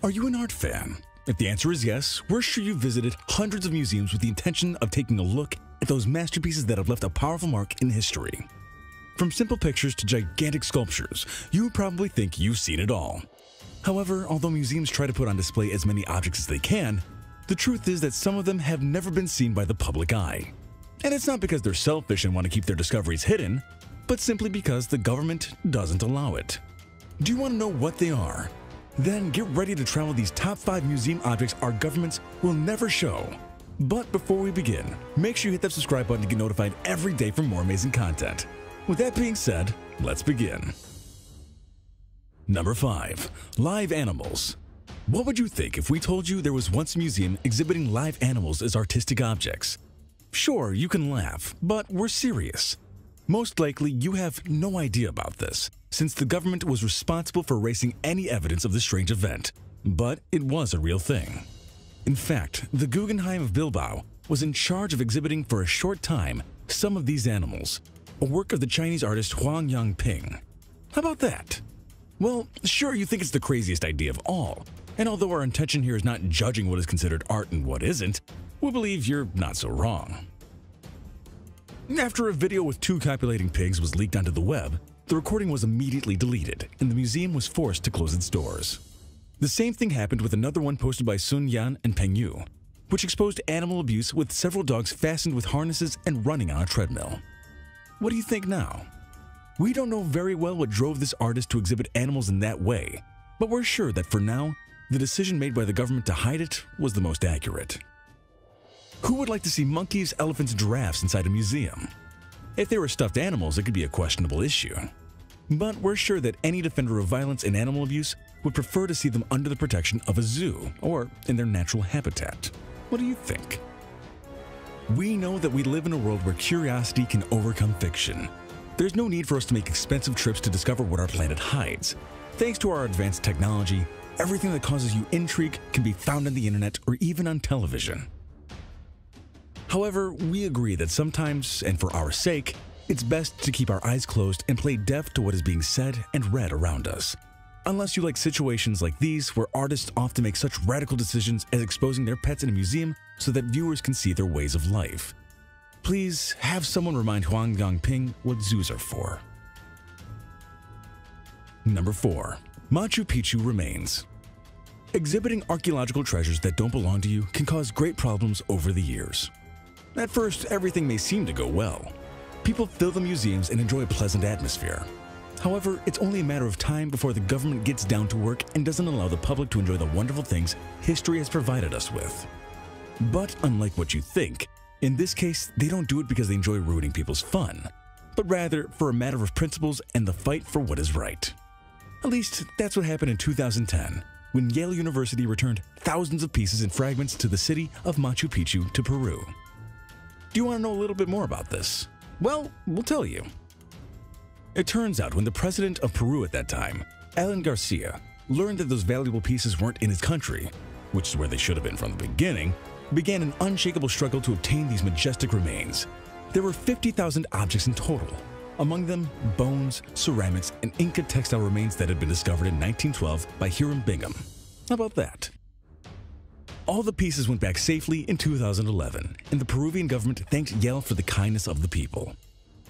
Are you an art fan? If the answer is yes, we're sure you've visited hundreds of museums with the intention of taking a look at those masterpieces that have left a powerful mark in history. From simple pictures to gigantic sculptures, you probably think you've seen it all. However, although museums try to put on display as many objects as they can, the truth is that some of them have never been seen by the public eye. And it's not because they're selfish and want to keep their discoveries hidden, but simply because the government doesn't allow it. Do you want to know what they are? Then get ready to travel these top 5 museum objects our governments will never show. But before we begin, make sure you hit that subscribe button to get notified every day for more amazing content. With that being said, let's begin. Number 5. Live animals. What would you think if we told you there was once a museum exhibiting live animals as artistic objects? Sure, you can laugh, but we're serious. Most likely, you have no idea about this, since the government was responsible for erasing any evidence of the strange event. But it was a real thing. In fact, the Guggenheim of Bilbao was in charge of exhibiting for a short time some of these animals, a work of the Chinese artist Huang Yangping. How about that? Well, sure, you think it's the craziest idea of all, and although our intention here is not judging what is considered art and what isn't, we believe you're not so wrong. After a video with 2 copulating pigs was leaked onto the web, the recording was immediately deleted, and the museum was forced to close its doors. The same thing happened with another one posted by Sun Yan and Peng Yu, which exposed animal abuse with several dogs fastened with harnesses and running on a treadmill. What do you think now? We don't know very well what drove this artist to exhibit animals in that way, but we're sure that for now, the decision made by the government to hide it was the most accurate. Who would like to see monkeys, elephants, and giraffes inside a museum? If they were stuffed animals, it could be a questionable issue. But we're sure that any defender of violence and animal abuse would prefer to see them under the protection of a zoo or in their natural habitat. What do you think? We know that we live in a world where curiosity can overcome fiction. There's no need for us to make expensive trips to discover what our planet hides. Thanks to our advanced technology, everything that causes you intrigue can be found on the internet or even on television. However, we agree that sometimes, and for our sake, it's best to keep our eyes closed and play deaf to what is being said and read around us. Unless you like situations like these where artists often make such radical decisions as exposing their pets in a museum so that viewers can see their ways of life. Please have someone remind Huang Yangping what zoos are for. Number 4. Machu Picchu remains. Exhibiting archaeological treasures that don't belong to you can cause great problems over the years. At first, everything may seem to go well. People fill the museums and enjoy a pleasant atmosphere. However, it's only a matter of time before the government gets down to work and doesn't allow the public to enjoy the wonderful things history has provided us with. But unlike what you think, in this case, they don't do it because they enjoy ruining people's fun, but rather for a matter of principles and the fight for what is right. At least, that's what happened in 2010, when Yale University returned thousands of pieces and fragments to the city of Machu Picchu to Peru. Do you want to know a little bit more about this? Well, we'll tell you. It turns out when the president of Peru at that time, Alan Garcia, learned that those valuable pieces weren't in his country, which is where they should have been from the beginning, began an unshakable struggle to obtain these majestic remains. There were 50,000 objects in total, among them bones, ceramics, and Inca textile remains that had been discovered in 1912 by Hiram Bingham. How about that? All the pieces went back safely in 2011, and the Peruvian government thanked Yale for the kindness of the people.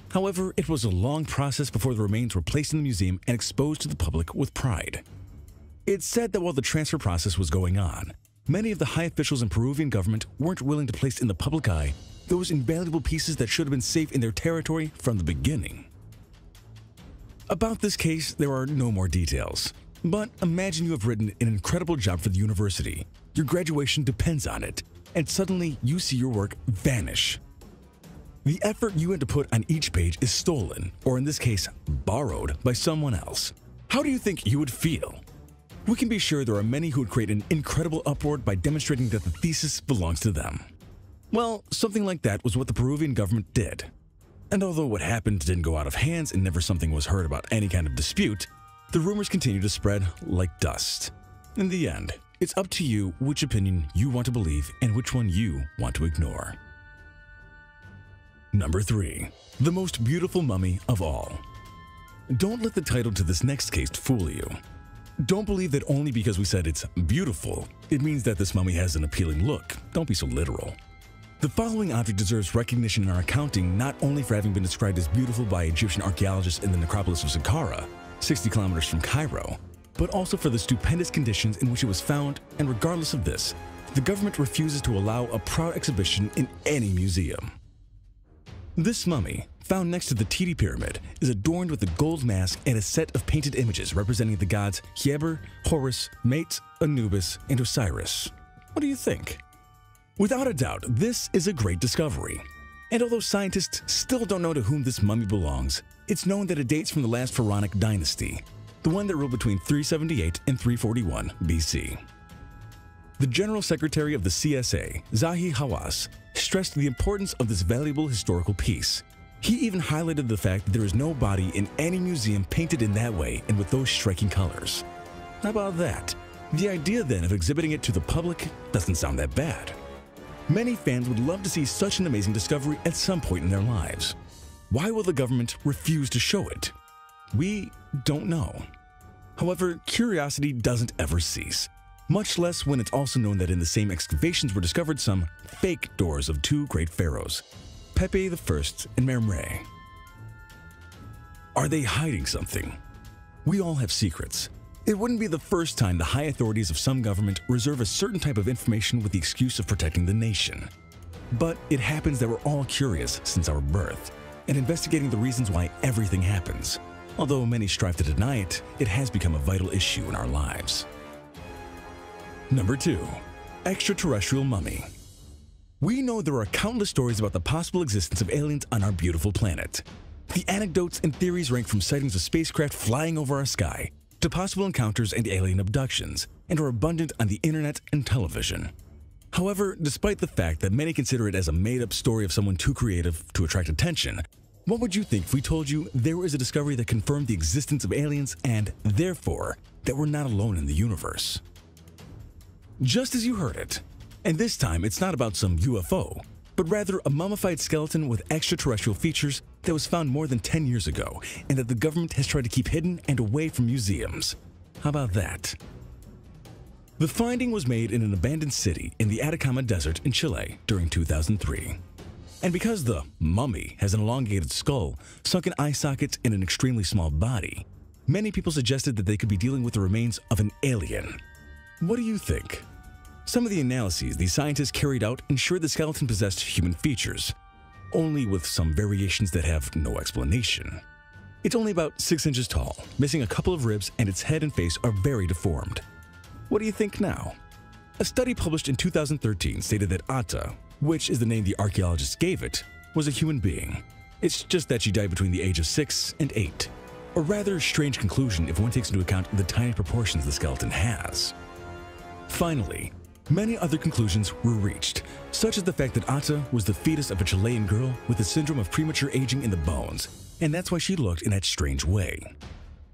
However, it was a long process before the remains were placed in the museum and exposed to the public with pride. It's said that while the transfer process was going on, many of the high officials in Peruvian government weren't willing to place in the public eye those invaluable pieces that should have been safe in their territory from the beginning. About this case, there are no more details. But imagine you have written an incredible job for the university, your graduation depends on it, and suddenly you see your work vanish. The effort you had to put on each page is stolen, or in this case, borrowed by someone else. How do you think you would feel? We can be sure there are many who would create an incredible uproar by demonstrating that the thesis belongs to them. Well, something like that was what the Peruvian government did. And although what happened didn't go out of hands and never something was heard about any kind of dispute, the rumors continue to spread like dust. In the end, it's up to you which opinion you want to believe and which one you want to ignore. Number 3. The most beautiful mummy of all. Don't let the title to this next case fool you. Don't believe that only because we said it's beautiful, it means that this mummy has an appealing look. Don't be so literal. The following object deserves recognition in our accounting not only for having been described as beautiful by Egyptian archaeologists in the necropolis of Saqqara, 60 kilometers from Cairo, but also for the stupendous conditions in which it was found, and regardless of this, the government refuses to allow a proud exhibition in any museum. This mummy, found next to the Titi Pyramid, is adorned with a gold mask and a set of painted images representing the gods Heber, Horus, Mate, Anubis, and Osiris. What do you think? Without a doubt, this is a great discovery. And although scientists still don't know to whom this mummy belongs, it's known that it dates from the last pharaonic dynasty, the one that ruled between 378 and 341 BC. The General Secretary of the CSA, Zahi Hawass, stressed the importance of this valuable historical piece. He even highlighted the fact that there is no body in any museum painted in that way and with those striking colors. How about that? The idea then of exhibiting it to the public doesn't sound that bad. Many fans would love to see such an amazing discovery at some point in their lives. Why will the government refuse to show it? We don't know. However, curiosity doesn't ever cease, much less when it's also known that in the same excavations were discovered some fake doors of two great pharaohs, Pepi I and Mermre. Are they hiding something? We all have secrets. It wouldn't be the first time the high authorities of some government reserve a certain type of information with the excuse of protecting the nation. But it happens that we're all curious since our birth, and investigating the reasons why everything happens. Although many strive to deny it, it has become a vital issue in our lives. Number 2. Extraterrestrial mummy. We know there are countless stories about the possible existence of aliens on our beautiful planet. The anecdotes and theories rank from sightings of spacecraft flying over our sky to possible encounters and alien abductions, and are abundant on the internet and television. However, despite the fact that many consider it as a made-up story of someone too creative to attract attention, what would you think if we told you there is a discovery that confirmed the existence of aliens and, therefore, that we're not alone in the universe? Just as you heard it. And this time, it's not about some UFO, but rather a mummified skeleton with extraterrestrial features that was found more than 10 years ago and that the government has tried to keep hidden and away from museums. How about that? The finding was made in an abandoned city in the Atacama Desert in Chile during 2003. And because the mummy has an elongated skull, sunken eye sockets, and an extremely small body, many people suggested that they could be dealing with the remains of an alien. What do you think? Some of the analyses these scientists carried out ensured the skeleton possessed human features, only with some variations that have no explanation. It's only about 6 inches tall, missing a couple of ribs, and its head and face are very deformed. What do you think now? A study published in 2013 stated that Atta, which is the name the archaeologists gave it, was a human being. It's just that she died between the age of 6 and 8. A rather strange conclusion if one takes into account the tiny proportions the skeleton has. Finally, many other conclusions were reached, such as the fact that Atta was the fetus of a Chilean girl with the syndrome of premature aging in the bones, and that's why she looked in that strange way.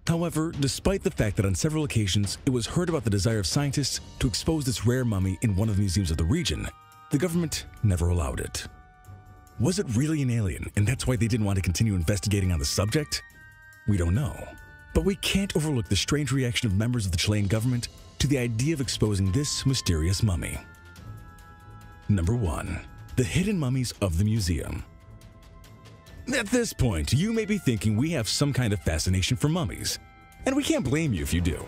However, despite the fact that on several occasions it was heard about the desire of scientists to expose this rare mummy in one of the museums of the region, the government never allowed it. Was it really an alien, and that's why they didn't want to continue investigating on the subject? We don't know. But we can't overlook the strange reaction of members of the Chilean government to the idea of exposing this mysterious mummy. Number 1. The hidden mummies of the museum. At this point, you may be thinking we have some kind of fascination for mummies, and we can't blame you if you do.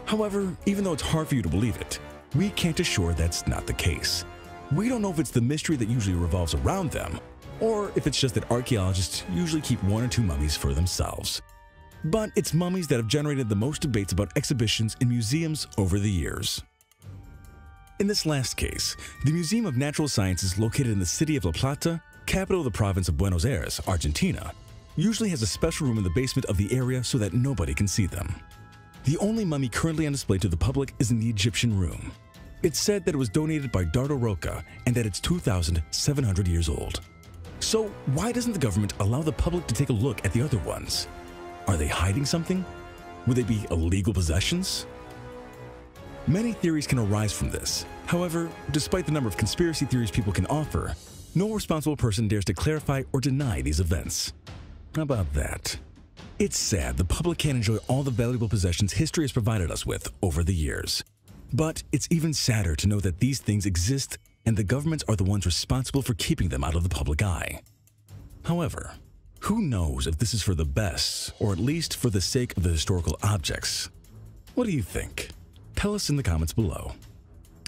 However, even though it's hard for you to believe it, we can't assure that's not the case. We don't know if it's the mystery that usually revolves around them, or if it's just that archaeologists usually keep 1 or 2 mummies for themselves. But it's mummies that have generated the most debates about exhibitions in museums over the years. In this last case, the Museum of Natural Sciences located in the city of La Plata, capital of the province of Buenos Aires, Argentina, usually has a special room in the basement of the area so that nobody can see them. The only mummy currently on display to the public is in the Egyptian room. It's said that it was donated by Dardo Roca and that it's 2,700 years old. So why doesn't the government allow the public to take a look at the other ones? Are they hiding something? Would they be illegal possessions? Many theories can arise from this. However, despite the number of conspiracy theories people can offer, no responsible person dares to clarify or deny these events. How about that? It's sad the public can't enjoy all the valuable possessions history has provided us with over the years. But it's even sadder to know that these things exist and the governments are the ones responsible for keeping them out of the public eye. However, who knows if this is for the best, or at least for the sake of the historical objects? What do you think? Tell us in the comments below.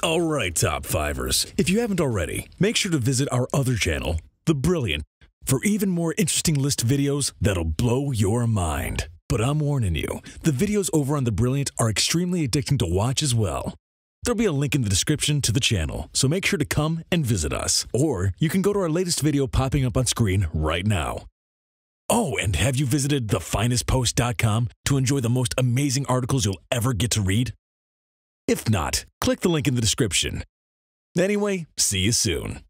Alright, Top Fivers, if you haven't already, make sure to visit our other channel, The Brilliant, for even more interesting list videos that'll blow your mind. But I'm warning you, the videos over on The Brilliant are extremely addicting to watch as well. There'll be a link in the description to the channel, so make sure to come and visit us. Or you can go to our latest video popping up on screen right now. Oh, and have you visited thefinestpost.com to enjoy the most amazing articles you'll ever get to read? If not, click the link in the description. Anyway, see you soon.